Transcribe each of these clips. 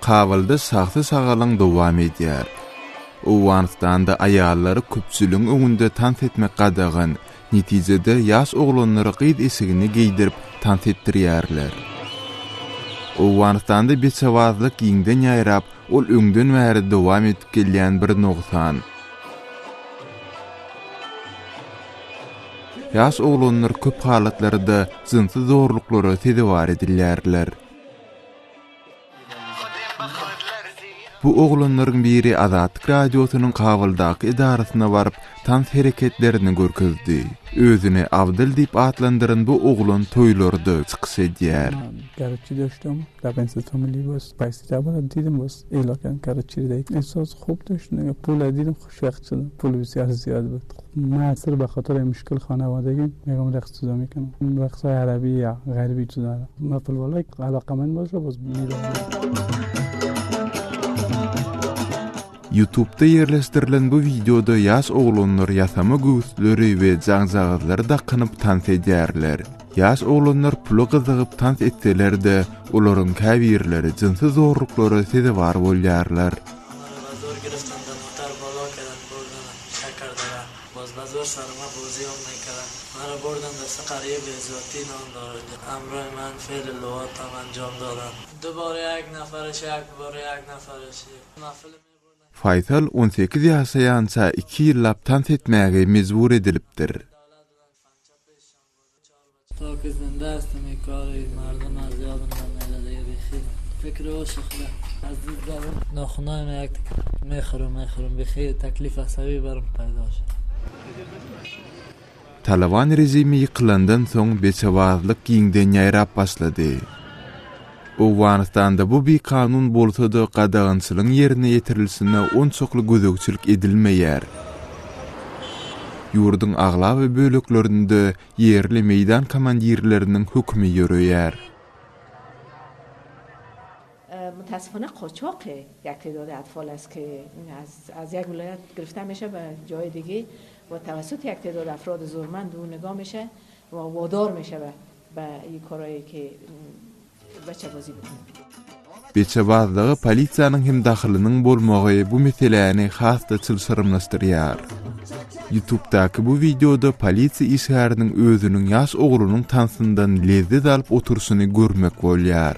Kabylda saxta sagalan dowam edýär. Owganistanda aýallary köpçüligiň öňünde tant etmek gadagan, netijede ýaş oglanlary gyd esigini giydirip tant etdirýärler. Owganistanda beçawazlyk giňden ýaýrap, ol öňden bäri dowam edip gelýän bir nogsan. Ýaş oglanlar köp halatlarda zynty zorluklara tedewar edilýärler. Bu oglanlaryň biri Azatlyk radiosynyň Kabyldaky idarasyna baryp tant hereketlerini görkezdi. Özüne Abdul diýip atlandyran bu oglan toýlarda çykyş edýär. Karachi doştum. Dabensiz family was. Paýsy bara diýdim was. Elakan Karachi'de. Esas خوب داشتم. پول دیدم خوشبخت شدم. پول بسیار زیاد بود. معاصر به خاطر مشکل خانوادگی میگم رقص جدا میکنم. رقص عربی یا غربی جدا. مثلا والله علاقمند باشه باز میرم. YouTube'da yerleştirilen bu videoda ýaş oglanlar ýasama göwüsleri we jaňjagylary dakanyp tant edýärler. Ýaş oglanlar pula gyzygyp tant etseler-de, olaryň käbirleri jinsy zorluklara tedewar bolýarlar. بازار سرما بازی هم نکردم. من بردم دست قریه به ذاتی نام دارد. امروز من فعل لغات هم انجام دادم. دوباره یک نفرش. Faysal 18 ýaşaýança 2 ýyllap tant etmäge mezbur edilipdir. تا زنده هستم این کاری مردم از یادم نمیده بخیر فکر عاشقه از دید دارم ناخونایم یک میخورم بخیر تکلیف عصبی برم پیدا شد. Taliban rejimi ýykylandan soň beçawazlyk giňden ýaýrap başlady. Owganistanda bu bir kanun bolsa-da gadagançylygyň ýerine ýetirilsine onçokly gözegçilik edilmeýär. Ýurduň agla we böleklerinde ýerli meýdan komandirleriniň hukmy ýöreýär. متاسفانه قاچاق یک تعداد اطفال است که از یک ولایت گرفته میشه به جای دیگه و توسط یک تعداد افراد زورمند اون نگاه میشه و وادار میشه به این کارهایی که بچه بازی بکنه. Beçebazlygy polisiýanyň hem dahylynyň bolmagy bu meseleni hasda çylşyrmlaşdyrýar. YouTube'daky bu videoda polisiýa işgäriniň özüniň ýaş oglunyň tansyndan lezzet alyp oturşyny görmek bolýar.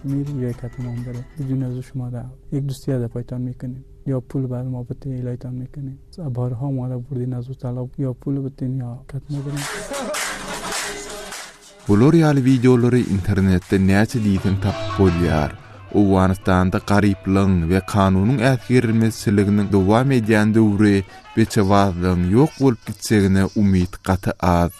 میری یک کتمان داره بدون از شما را یک دوستی از پایتان میکنیم یا پول بر ما بتین ایلایتان میکنیم بارها ما را بردین از طلب یا پول بتین یا کتمان داریم. Bular ýaly videolary internetde näçe diýsen tapyp bolýar. Owganistanda garyplygyň we kanunyň äsgirilmesiliginiň dowam edýän döwri beçewazlygyň ýok bolup gitsegine umyt gaty az.